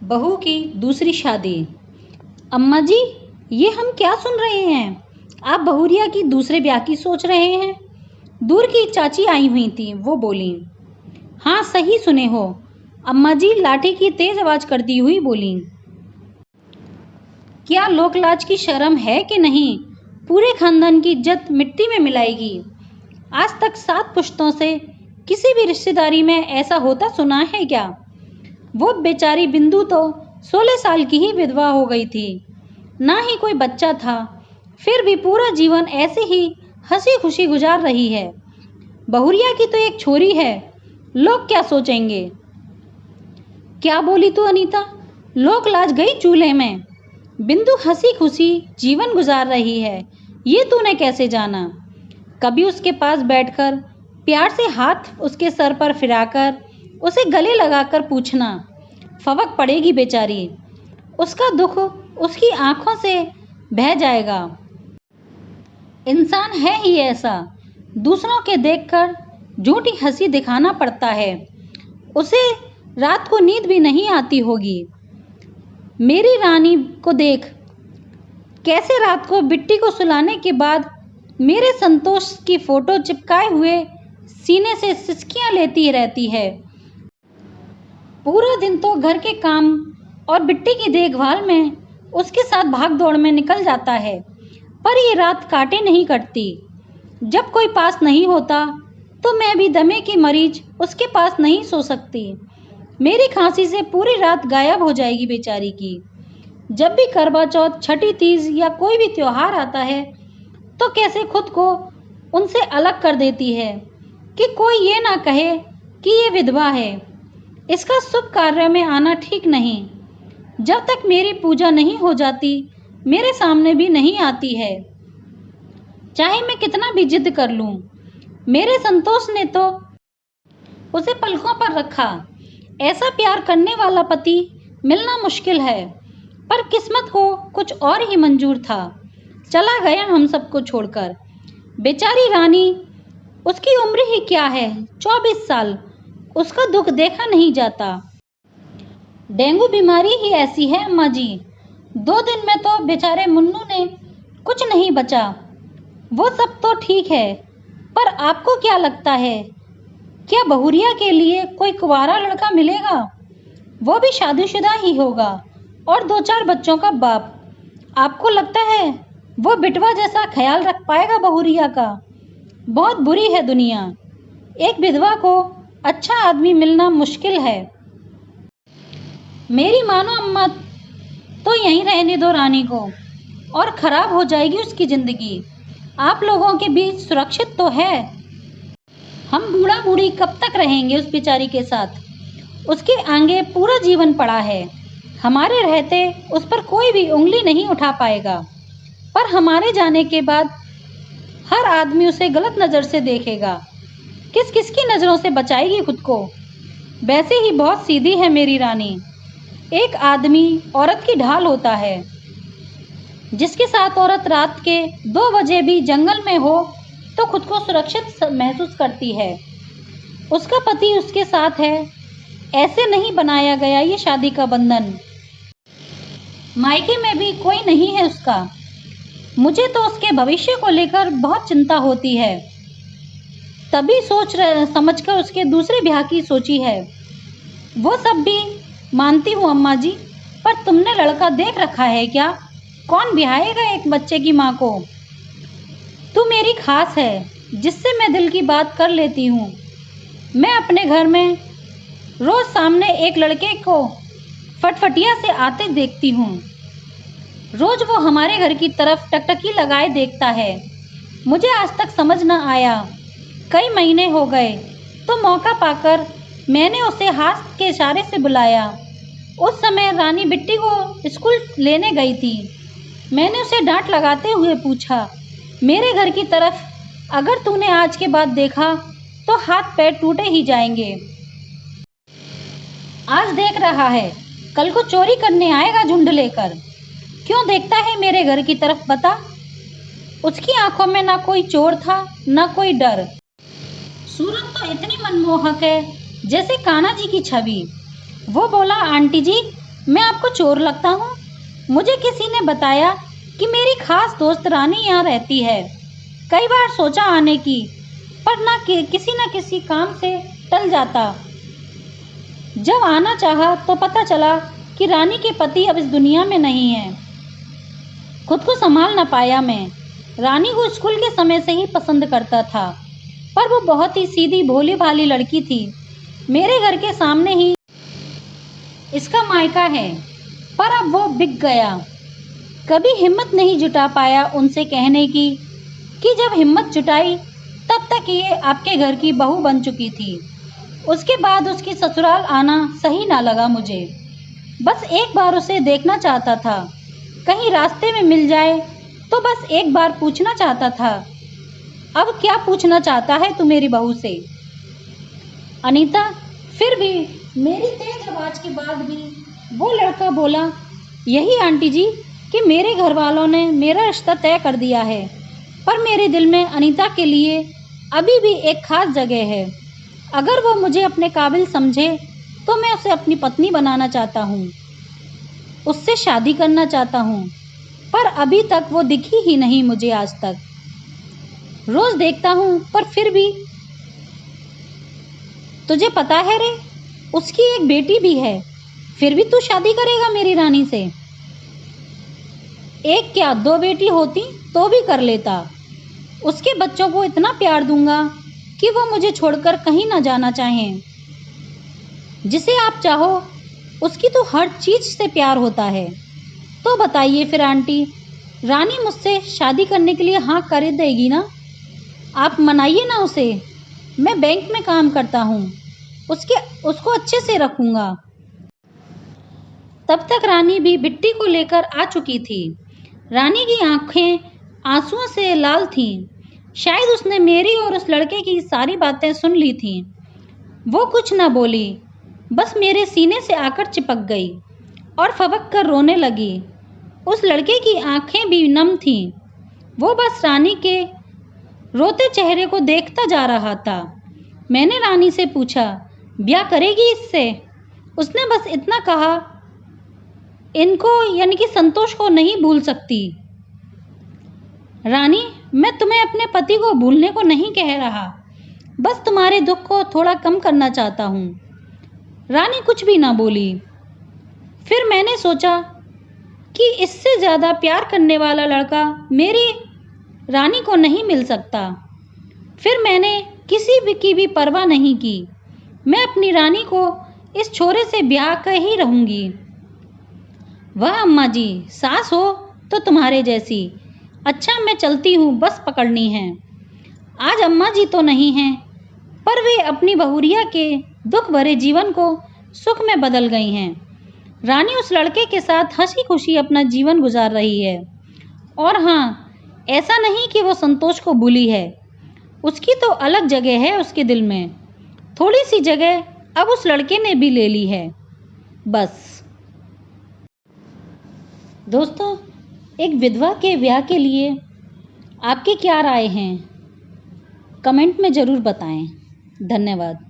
बहू की दूसरी शादी। अम्मा जी, ये हम क्या सुन रहे हैं? आप बहुरिया की दूसरे ब्याह की सोच रहे हैं? दूर की चाची आई हुई थी, वो बोली। हाँ, सही सुने हो, अम्मा जी लाठी की तेज आवाज करती हुई बोली। क्या लोक लाज की शर्म है कि नहीं? पूरे खानदान की इज्जत मिट्टी में मिलाएगी। आज तक 7 पुश्तों से किसी भी रिश्तेदारी में ऐसा होता सुना है क्या? वो बेचारी बिंदु तो 16 साल की ही विधवा हो गई थी, ना ही कोई बच्चा था, फिर भी पूरा जीवन ऐसे ही हंसी खुशी गुजार रही है। बहुरिया की तो एक छोरी है, लोग क्या सोचेंगे? क्या बोली तू अनीता? लोक लाज गई चूल्हे में। बिंदु हंसी खुशी जीवन गुजार रही है, ये तूने कैसे जाना? कभी उसके पास बैठकर प्यार से हाथ उसके सर पर फिराकर उसे गले लगाकर पूछना, फवक पड़ेगी बेचारी, उसका दुख उसकी आंखों से बह जाएगा। इंसान है ही ऐसा, दूसरों के देखकर झूठी हंसी दिखाना पड़ता है। उसे रात को नींद भी नहीं आती होगी। मेरी रानी को देख, कैसे रात को बिट्टी को सुलाने के बाद मेरे संतोष की फोटो चिपकाए हुए सीने से सिसकियां लेती रहती है। पूरा दिन तो घर के काम और बिट्टी की देखभाल में उसके साथ भाग दौड़ में निकल जाता है, पर ये रात काटे नहीं कटती। जब कोई पास नहीं होता तो मैं भी दमे की मरीज उसके पास नहीं सो सकती। मेरी खांसी से पूरी रात गायब हो जाएगी बेचारी की। जब भी करवा चौथ, छठी तीज या कोई भी त्योहार आता है तो कैसे खुद को उनसे अलग कर देती है कि कोई ये ना कहे कि ये विधवा है। इसका शुभ कार्य में आना ठीक नहीं। जब तक मेरी पूजा नहीं हो जाती मेरे सामने भी नहीं आती है, चाहे मैं कितना भी जिद कर लूं। मेरे संतोष ने तो उसे पलकों पर रखा। ऐसा प्यार करने वाला पति मिलना मुश्किल है, पर किस्मत को कुछ और ही मंजूर था। चला गया हम सबको छोड़कर। बेचारी रानी, उसकी उम्र ही क्या है, 24 साल। उसका दुख देखा नहीं जाता। डेंगू बीमारी ही ऐसी है अम्मा जी। 2 दिन में तो बेचारे मुन्नू ने कुछ नहीं बचा। वो सब तो ठीक है, पर आपको क्या लगता है, क्या बहुरिया के लिए कोई कुंवारा लड़का मिलेगा? वो भी शादीशुदा ही होगा और 2-4 बच्चों का बाप। आपको लगता है वो बिटवा जैसा ख्याल रख पाएगा बहुरिया का? बहुत बुरी है दुनिया। एक विधवा को अच्छा आदमी मिलना मुश्किल है। मेरी मानो अम्मा, तो यहीं रहने दो रानी को, और खराब हो जाएगी उसकी जिंदगी। आप लोगों के बीच सुरक्षित तो है। हम बूढ़ा बूढ़ी कब तक रहेंगे उस बेचारी के साथ? उसके आगे पूरा जीवन पड़ा है। हमारे रहते उस पर कोई भी उंगली नहीं उठा पाएगा, पर हमारे जाने के बाद हर आदमी उसे गलत नज़र से देखेगा। किस किस की नज़रों से बचाएगी खुद को? वैसे ही बहुत सीधी है मेरी रानी। एक आदमी औरत की ढाल होता है। जिसके साथ औरत रात के 2 बजे भी जंगल में हो तो खुद को सुरक्षित महसूस करती है। उसका पति उसके साथ है, ऐसे नहीं बनाया गया ये शादी का बंधन। मायके में भी कोई नहीं है उसका। मुझे तो उसके भविष्य को लेकर बहुत चिंता होती है, तभी समझकर उसके दूसरे ब्याह की सोची है। वो सब भी मानती हूँ अम्मा जी, पर तुमने लड़का देख रखा है क्या? कौन ब्याहेगा एक बच्चे की माँ को? तू मेरी खास है, जिससे मैं दिल की बात कर लेती हूँ। मैं अपने घर में रोज सामने एक लड़के को फटफटिया से आते देखती हूँ। रोज वो हमारे घर की तरफ टकटकी लगाए देखता है। मुझे आज तक समझ न आया। कई महीने हो गए तो मौका पाकर मैंने उसे हाथ के इशारे से बुलाया। उस समय रानी बिट्टी को स्कूल लेने गई थी। मैंने उसे डांट लगाते हुए पूछा, मेरे घर की तरफ अगर तूने आज के बाद देखा तो हाथ पैर टूटे ही जाएंगे। आज देख रहा है, कल को चोरी करने आएगा झुंड लेकर। क्यों देखता है मेरे घर की तरफ बता? उसकी आंखों में ना कोई चोर था ना कोई डर। सूरत तो इतनी मनमोहक है जैसे कान्हा जी की छवि। वो बोला, आंटी जी मैं आपको चोर लगता हूँ? मुझे किसी ने बताया कि मेरी खास दोस्त रानी यहाँ रहती है। कई बार सोचा आने की, पर किसी न किसी काम से टल जाता। जब आना चाहा तो पता चला कि रानी के पति अब इस दुनिया में नहीं है। खुद को संभाल न पाया मैं। रानी को स्कूल के समय से ही पसंद करता था, पर वो बहुत ही सीधी भोली भाली लड़की थी। मेरे घर के सामने ही इसका मायका है, पर अब वो बिक गया। कभी हिम्मत नहीं जुटा पाया उनसे कहने की कि जब हिम्मत जुटाई तब तक ये आपके घर की बहू बन चुकी थी। उसके बाद उसकी ससुराल आना सही ना लगा मुझे। बस एक बार उसे देखना चाहता था, कहीं रास्ते में मिल जाए तो बस एक बार पूछना चाहता था। अब क्या पूछना चाहता है तू मेरी बहू से? अनीता फिर भी मेरी तेज आवाज के बाद भी वो लड़का बोला, यही आंटी जी कि मेरे घर वालों ने मेरा रिश्ता तय कर दिया है, पर मेरे दिल में अनीता के लिए अभी भी एक खास जगह है। अगर वो मुझे अपने काबिल समझे तो मैं उसे अपनी पत्नी बनाना चाहता हूँ, उससे शादी करना चाहता हूँ, पर अभी तक वो दिखी ही नहीं मुझे आज तक। रोज देखता हूँ पर फिर भी। तुझे पता है रे, उसकी एक बेटी भी है, फिर भी तू शादी करेगा मेरी रानी से? एक क्या दो बेटी होती तो भी कर लेता। उसके बच्चों को इतना प्यार दूंगा कि वो मुझे छोड़कर कहीं ना जाना चाहें। जिसे आप चाहो उसकी तो हर चीज से प्यार होता है। तो बताइए फिर आंटी, रानी मुझसे शादी करने के लिए हाँ कर देगी ना? आप मनाइए ना उसे। मैं बैंक में काम करता हूँ, उसको अच्छे से रखूँगा। तब तक रानी भी बिट्टी को लेकर आ चुकी थी। रानी की आंखें आंसुओं से लाल थीं। शायद उसने मेरी और उस लड़के की सारी बातें सुन ली थीं। वो कुछ न बोली, बस मेरे सीने से आकर चिपक गई और फबक कर रोने लगी। उस लड़के की आंखें भी नम थीं। वो बस रानी के रोते चेहरे को देखता जा रहा था। मैंने रानी से पूछा, ब्याह करेगी इससे? उसने बस इतना कहा, इनको यानी कि संतोष को नहीं भूल सकती। रानी, मैं तुम्हें अपने पति को भूलने को नहीं कह रहा, बस तुम्हारे दुख को थोड़ा कम करना चाहता हूँ। रानी कुछ भी ना बोली। फिर मैंने सोचा कि इससे ज़्यादा प्यार करने वाला लड़का मेरी रानी को नहीं मिल सकता। फिर मैंने किसी भी की भी परवाह नहीं की। मैं अपनी रानी को इस छोरे से ब्याह कर ही रहूँगी। वाह अम्मा जी, सास हो तो तुम्हारे जैसी। अच्छा मैं चलती हूँ, बस पकड़नी है। आज अम्मा जी तो नहीं हैं, पर वे अपनी बहुरिया के दुख भरे जीवन को सुख में बदल गई हैं। रानी उस लड़के के साथ हंसी खुशी अपना जीवन गुजार रही है। और हाँ, ऐसा नहीं कि वो संतोष को भूली है। उसकी तो अलग जगह है उसके दिल में। थोड़ी सी जगह अब उस लड़के ने भी ले ली है, बस। दोस्तों, एक विधवा के ब्याह के लिए आपकी क्या राय हैं? कमेंट में ज़रूर बताएं। धन्यवाद।